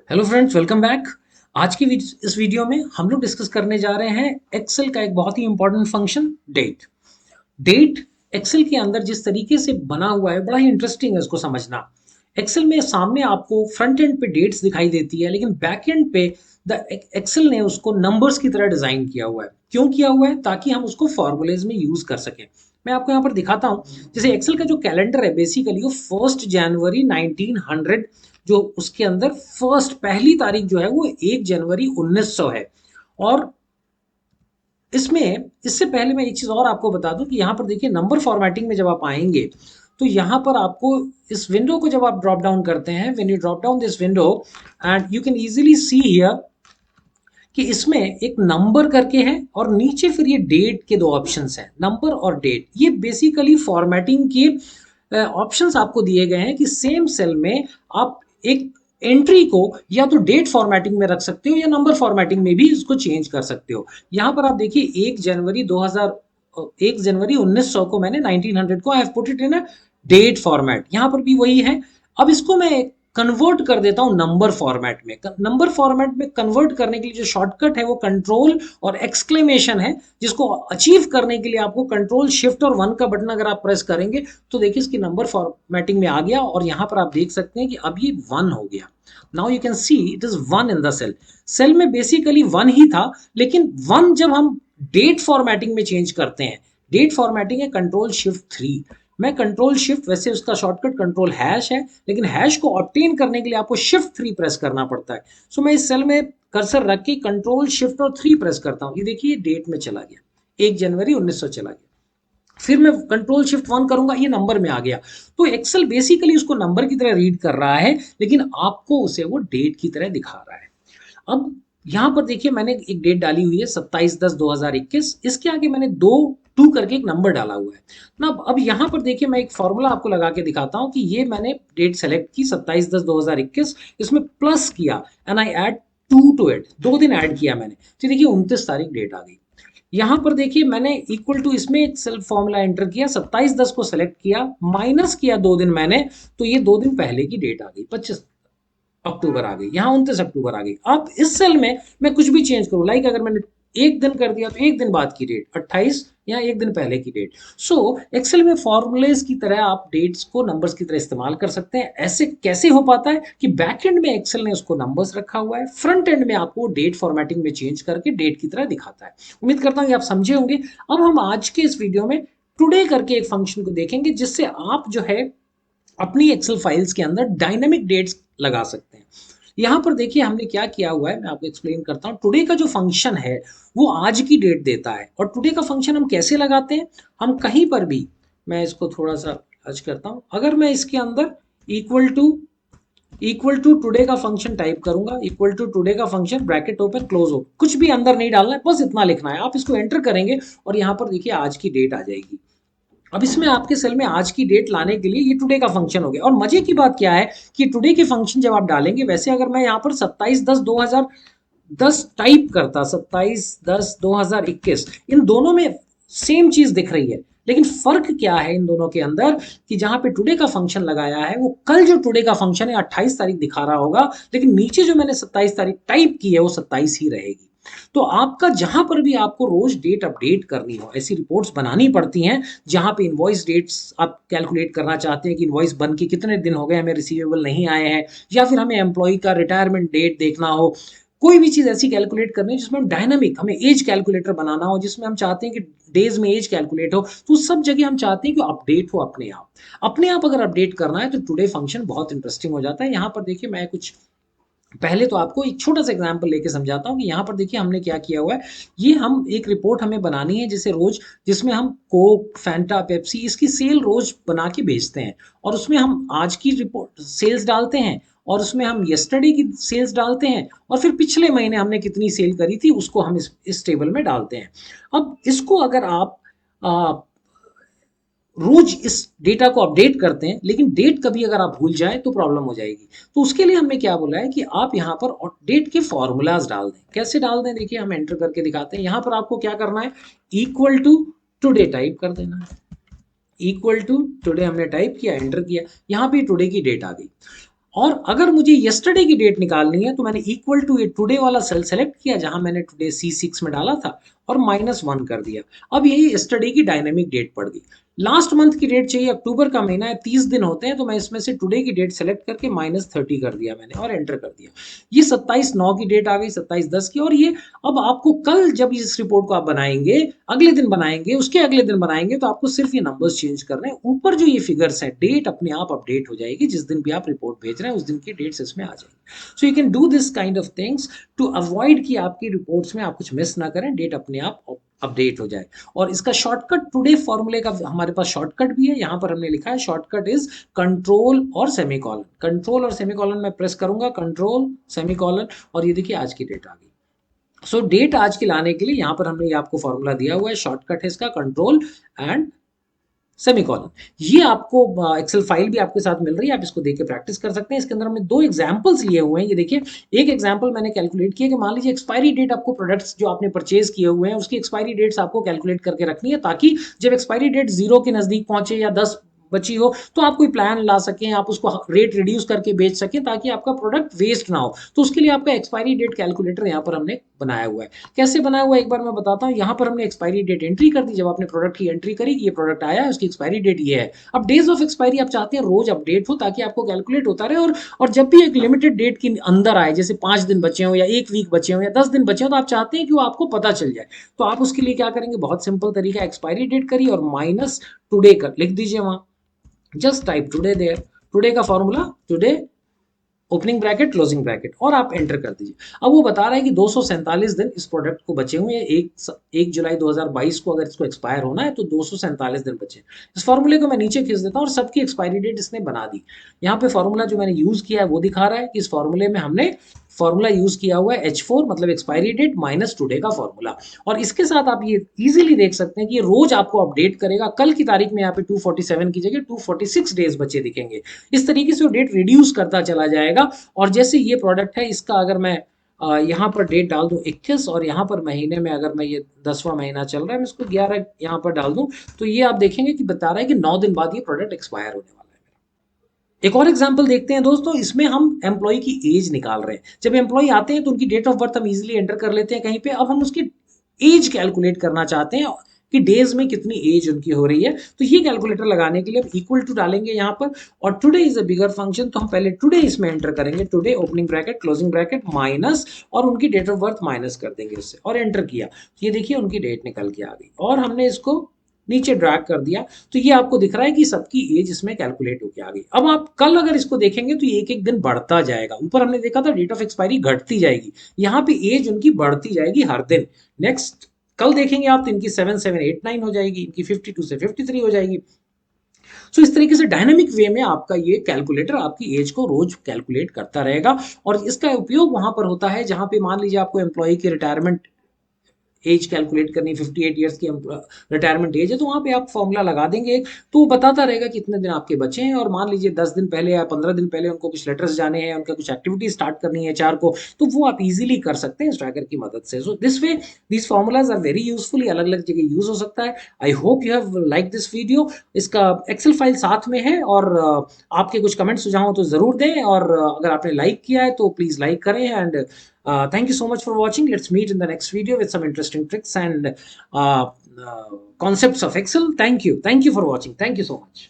Hello friends, welcome back. आज की इस वीडियो में हम लोग डिस्कस करने जा रहे हैं एक्सेल का एक बहुत ही important function, date. Date Excel के अंदर जिस तरीके से बना हुआ है, बड़ा ही इंटरेस्टिंग है इसको समझना। एक्सेल में सामने आपको फ्रंट एंड पे डेट्स दिखाई देती है, लेकिन बैक एंड पे द एक्सेल ने उसको नंबर्स की तरह डिजाइन किया हुआ है। क्यों किया हुआ है? ताकि हम उसको फॉर्मूलेज में यूज कर सकें। मैं आपको यहाँ पर दिखाता हूँ। जैसे एक्सेल का जो कैलेंडर है, बेसिकली वो 1 जनवरी 1900, जो उसके अंदर फर्स्ट पहली तारीख जो है वो 1 जनवरी 1900 है। और इसमें इससे पहले मैं एक चीज और आपको बता दूं कि यहाँ पर देखिए, नंबर फॉर्मेटिंग में जब आप आएंगे तो यहाँ पर आपको इस विंडो को जब आप ड्रॉप डाउन करते हैं, when you drop down this window and you can easily see here कि इसमें एक नंबर करके है और नीचे फिर ये डेट के दो ऑप्शंस हैं, नंबर और डेट। ये बेसिकली फॉर्मेटिंग के ऑप्शंस आपको दिए गए हैं कि सेम सेल में आप एक एंट्री को या तो डेट फॉर्मेटिंग में रख सकते हो या नंबर फॉर्मेटिंग में भी इसको चेंज कर सकते हो। यहाँ पर आप देखिए 1 जनवरी 1900 को मैंने 1900 को I have put it in a date format. यहाँ पर भी वही है। अब इसको मैं कन्वर्ट कर देता हूं नंबर फॉर्मेट में। नंबर फॉर्मेट में कन्वर्ट करने के लिए जो शॉर्टकट है वो कंट्रोल और एक्सक्लेमेशन है, जिसको अचीव करने के लिए आपको कंट्रोल शिफ्ट और 1 का बटन अगर आप प्रेस करेंगे तो देखिए इसकी नंबर फॉर्मेटिंग में आ गया। और यहां पर आप देख सकते हैं कि अब ये 1 हो गया। Now you can see it is 1 in the cell. Cell में बेसिकली 1 ही था, लेकिन 1 जब हम डेट फॉर्मेटिंग में चेंज करते हैं, डेट फॉर्मेटिंग है कंट्रोल शिफ्ट 3। मैं कंट्रोल शिफ्ट, वैसे उसका शॉर्टकट कंट्रोल हैश है, लेकिन हैश को ऑब्टेन करने के लिए आपको शिफ्ट 3 प्रेस करना पड़ता है। सो मैं इस सेल में कर्सर रख के कंट्रोल शिफ्ट और 3 प्रेस करता हूं। ये देखिए डेट में चला गया, 1 जनवरी 1900 चला गया। फिर मैं कंट्रोल शिफ्ट 1 करूंगा, ये नंबर में आ गया। तो एक्सेल बेसिकली उसको नंबर की तरह रीड कर रहा है, लेकिन आपको उसे वो डेट की तरह दिखा रहा है। अब यहां पर देखिए, मैंने एक डेट डाली हुई है 27/10/2021। इसके आगे मैंने 2 करके एक नंबर डाला हुआ है ना। अब यहां पर देखिए, मैं एक फॉर्मूला आपको लगा के दिखाता हूं कि ये मैंने डेट सेलेक्ट की 27/10/2021, इसमें प्लस किया and I add 2 to it, 2 दिन ऐड किया मैंने, तो देखिए 29 तारीख डेट आ गई। यहां पर देखिए मैंने इक्वल टू, इसमें एक सेल्फ फॉर्मूला एंटर किया, 27/10 को सेलेक्ट किया, माइनस किया 2 दिन मैंने, तो ये 2 दिन पहले की डेट आ गई, 25 अक्टूबर आ गई, यहाँ 29 अक्टूबर आ गई। अब इस सेल में मैं कुछ भी चेंज करूँ, लाइक अगर मैंने 1 दिन कर दिया तो 1 दिन बाद की डेट 28, या 1 दिन पहले की डेट। सो एक्सेल में फॉर्मूलेज की तरह आप डेट्स को नंबर्स की तरह इस्तेमाल कर सकते हैं। ऐसे कैसे हो पाता है कि बैक एंड में एक्सेल ने उसको नंबर्स रखा हुआ है, फ्रंट एंड में आपको डेट फॉर्मेटिंग में चेंज करके डेट की तरह दिखाता है। उम्मीद करता हूँ कि आप समझे होंगे। अब हम आज के इस वीडियो में टुडे करके एक फंक्शन को देखेंगे, जिससे आप जो है अपनी एक्सेल फाइल्स के अंदर डायनामिक डेट्स लगा सकते हैं। यहां पर देखिए हमने क्या किया हुआ है, मैं आपको एक्सप्लेन करता हूं। टुडे का जो फंक्शन है वो आज की डेट देता है। और टुडे का फंक्शन हम कैसे लगाते हैं? हम कहीं पर भी, मैं इसको थोड़ा सा हज करता हूं, अगर मैं इसके अंदर इक्वल टू टुडे का फंक्शन टाइप करूंगा, इक्वल टू टुडे का फंक्शन ब्रैकेट ओपन क्लोज हो, कुछ भी अंदर नहीं डालना है, बस इतना लिखना है। आप इसको एंटर करेंगे और यहां पर देखिए आज की डेट आ जाएगी। अब इसमें आपके सेल में आज की डेट लाने के लिए ये टुडे का फंक्शन हो गया। और मजे की बात क्या है कि टुडे के फंक्शन जब आप डालेंगे, वैसे अगर मैं यहाँ पर 27/10/2010 टाइप करता, 27/10/2021, इन दोनों में सेम चीज दिख रही है। लेकिन फर्क क्या है इन दोनों के अंदर कि जहां पे टुडे का फंक्शन लगाया है, वो कल जो टुडे का फंक्शन है 28 तारीख दिखा रहा होगा, लेकिन नीचे जो मैंने 27 तारीख टाइप की है वो 27 ही रहेगी। तो आपका जहां पर भी आपको रोज डेट अपडेट करनी हो, ऐसी रिपोर्ट्स बनानी पड़ती हैं जहां पे इनवॉइस डेट्स आप कैलकुलेट करना चाहते हैं कि इनवॉइस बन के कितने दिन हो गए, हमें रिसीवेबल नहीं आए हैं, या फिर हमें एम्प्लॉय का रिटायरमेंट डेट देखना हो, कोई भी चीज ऐसी कैलकुलेट करनी है जिसमें हम डायनामिक, हमें एज कैलकुलेटर बनाना हो, जिसमें हम चाहते हैं कि डेज में एज कैलकुलेट हो, तो सब जगह हम चाहते हैं कि अपडेट हो अपने आप। अपने आप अगर अपडेट करना है तो टुडे फंक्शन बहुत इंटरेस्टिंग हो जाता है। यहाँ पर देखिए मैं कुछ पहले तो आपको एक छोटा सा एग्जांपल लेके समझाता हूँ कि यहाँ पर देखिए हमने क्या किया हुआ है। ये हम एक रिपोर्ट हमें बनानी है जैसे रोज, जिसमें हम कोक, फैंटा, पेप्सी, इसकी सेल रोज बना के भेजते हैं। और उसमें हम आज की रिपोर्ट सेल्स डालते हैं, और उसमें हम यस्टरडे की सेल्स डालते हैं, और फिर पिछले महीने हमने कितनी सेल करी थी उसको हम इस टेबल में डालते हैं। अब इसको अगर आप रोज इस डेटा को अपडेट करते हैं, लेकिन डेट कभी अगर आप भूल जाए तो प्रॉब्लम हो जाएगी। तो उसके लिए हमने क्या बोला है कि आप यहाँ पर डेट के फॉर्मूलाज डाल दें। कैसे डाल दें? देखिए हम एंटर करके दिखाते हैं। यहाँ पर आपको क्या करना है, इक्वल टू टुडे टाइप कर देना है। इक्वल टू टुडे हमने टाइप किया, एंटर किया, यहाँ पे टुडे की डेट आ गई। और अगर मुझे यस्टरडे की डेट निकालनी है तो मैंने इक्वल टू ये टुडे वाला सेल सेलेक्ट किया जहां मैंने टुडे C6 में डाला था और -1 कर दिया। अब यही यस्टरडे की डायनेमिक डेट पड़ गई। लास्ट मंथ की डेट चाहिए, अक्टूबर का महीना है, 30 दिन होते हैं, तो मैं इसमें से टुडे की डेट सेलेक्ट करके -30 कर दिया मैंने और एंटर कर दिया। ये 27/9 की डेट आ गई, 27/10 की। और ये अब आपको कल जब इस रिपोर्ट को आप बनाएंगे, अगले दिन बनाएंगे, उसके अगले दिन बनाएंगे, तो आपको सिर्फ ये नंबर्स चेंज करने हैं। ऊपर जो ये फिगर्स हैं, डेट अपने आप अपडेट हो जाएगी। जिस दिन भी आप रिपोर्ट भेज रहे हैं उस दिन की डेट्स इसमें आ जाएगी। So you can do this kind of things to avoid कि आपकी रिपोर्ट्स में आप कुछ मिस ना करें, डेट अपने आप अपडेट हो जाए। और इसका शॉर्टकट टुडे फॉर्मूले का हमारे पास शॉर्टकट भी है। यहां पर हमने लिखा है शॉर्टकट इज कंट्रोल और सेमीकॉलन। कंट्रोल और सेमीकॉलन में प्रेस करूंगा, कंट्रोल सेमीकॉलन, और ये देखिए आज की डेट आ गई। सो डेट आज की लाने के लिए यहां पर हमने ये आपको फॉर्मूला दिया हुआ है, शॉर्टकट है इसका कंट्रोल एंड सेमीकॉलन। ये आपको एक्सेल फाइल भी आपके साथ मिल रही है, आप इसको देख के प्रैक्टिस कर सकते हैं। इसके अंदर हमने दो एग्जांपल्स लिए हुए हैं। ये देखिए, एक एग्जांपल मैंने कैलकुलेट किया कि मान लीजिए एक्सपायरी डेट आपको प्रोडक्ट्स जो आपने परचेज किए हुए हैं उसकी एक्सपायरी डेट्स आपको कैलकुलेट करके रखनी है, ताकि जब एक्सपायरी डेट 0 के नजदीक पहुंचे या 10 बची हो तो आप कोई प्लान ला सकें, आप उसको रेट रिड्यूस करके बेच सकें ताकि आपका प्रोडक्ट वेस्ट ना हो। तो उसके लिए आपका एक्सपायरी डेट कैलकुलेटर यहाँ पर हमने बनाया हुआ है। कैसे बनाया हुआ है एक बार मैं बताता हूँ। यहाँ पर हमने एक्सपायरी डेट एंट्री कर दी। जब आपने प्रोडक्ट की एंट्री करी कि ये प्रोडक्ट आया है, उसकी एक्सपायरी डेट ये है। अब डेज ऑफ एक्सपायरी आप चाहते हैं रोज अपडेट हो ताकि आपको कैलकुलेट होता रहे, और जब भी एक लिमिटेड डेट के अंदर आए, जैसे 5 दिन बचे हो या 1 वीक बचे हो या 10 दिन बचे हो, तो आप चाहते हैं कि वो आपको पता चल जाए। तो आप उसके लिए क्या करेंगे, बहुत सिंपल तरीका, एक्सपायरी डेट करिए और माइनस टुडे कर लिख दीजिए वहां। Just type today there, today का formula today opening bracket closing bracket, और आप एंटर कर दीजिए। अब वो बता रहा है कि 247 दिन इस प्रोडक्ट को बचे हुए हैं। 1 जुलाई 2022 को अगर इसको एक्सपायर होना है तो 247 दिन बचे। इस फॉर्मूले को मैं नीचे खींच देता हूँ और सबकी एक्सपायरी डेट इसने बना दी। यहाँ पे फॉर्मूला जो मैंने यूज किया है वो दिखा रहा है कि इस फॉर्मूले में हमने फॉर्मूला यूज किया हुआ है H4, मतलब एक्सपायरी डेट माइनस टुडे का फॉर्मूला। और इसके साथ आप ये इजीली देख सकते हैं कि ये रोज आपको अपडेट करेगा। कल की तारीख में यहाँ पे 247 की जगह 246 डेज बचे दिखेंगे। इस तरीके से वो डेट रिड्यूस करता चला जाएगा। और जैसे ये प्रोडक्ट है, इसका अगर मैं यहाँ पर डेट डाल दूं 21, और यहाँ पर महीने में अगर मैं ये 10वां महीना चल रहा है, मैं इसको 11 यहाँ पर डाल दूं, तो ये आप देखेंगे कि बता रहा है कि 9 दिन बाद ये प्रोडक्ट एक्सपायर होने वाला है। एक और एग्जांपल देखते हैं दोस्तों। इसमें हम एम्प्लॉय की एज निकाल रहे हैं। जब एम्प्लॉय आते हैं तो उनकी डेट ऑफ बर्थ हम इजीली एंटर कर लेते हैं कहीं पे। अब हम उसकी एज कैलकुलेट करना चाहते हैं कि डेज में कितनी एज उनकी हो रही है। तो ये कैलकुलेटर लगाने के लिए हम इक्वल टू डालेंगे यहाँ पर, और today is a bigger function, तो हम पहले टुडे इसमें एंटर करेंगे, today opening bracket closing bracket minus, और उनकी डेट ऑफ बर्थ माइनस कर देंगे इससे, और एंटर किया। ये देखिए उनकी डेट निकल के आ गई, और हमने इसको नीचे ड्रैग कर दिया। तो ये आपको दिख रहा है कि सबकी एज इसमें कैलकुलेट होकर आ गई। अब आप कल अगर इसको देखेंगे तो ये एक एक दिन बढ़ता जाएगा। ऊपर हमने देखा था डेट ऑफ एक्सपायरी घटती जाएगी, यहाँ पे एज उनकी बढ़ती जाएगी हर दिन। नेक्स्ट कल देखेंगे आप तो इनकी 7, 7, 8, 9 हो जाएगी, इनकी 52 से 53 हो जाएगी। सो इस तरीके से डायनामिक वे में आपका ये कैलकुलेटर आपकी एज को रोज कैलकुलेट करता रहेगा। और इसका उपयोग वहां पर होता है जहां पे मान लीजिए आपको एम्प्लॉय की रिटायरमेंट एज कैलकुलेट करनी, 58 ईयर्स की रिटायरमेंट एज है, तो वहां पे आप फॉर्मूला लगा देंगे एक, तो वो बताता रहेगा कि इतने दिन आपके बचे हैं। और मान लीजिए 10 दिन पहले या 15 दिन पहले उनको कुछ लेटर्स जाने हैं, उनका कुछ एक्टिविटी स्टार्ट करनी है HR को, तो वो आप इजीली कर सकते हैं इस ट्रैकर की मदद से। So this way these formulas are very useful, अलग अलग जगह यूज हो सकता है। I hope you have like this video. इसका एक्सेल फाइल साथ में है, और आपके कुछ कमेंट सुझाव तो जरूर दें, और अगर आपने लाइक किया है तो प्लीज लाइक करें। And thank you so much for watching. Let's meet in the next video with some interesting tricks and concepts of Excel. Thank you for watching. Thank you so much.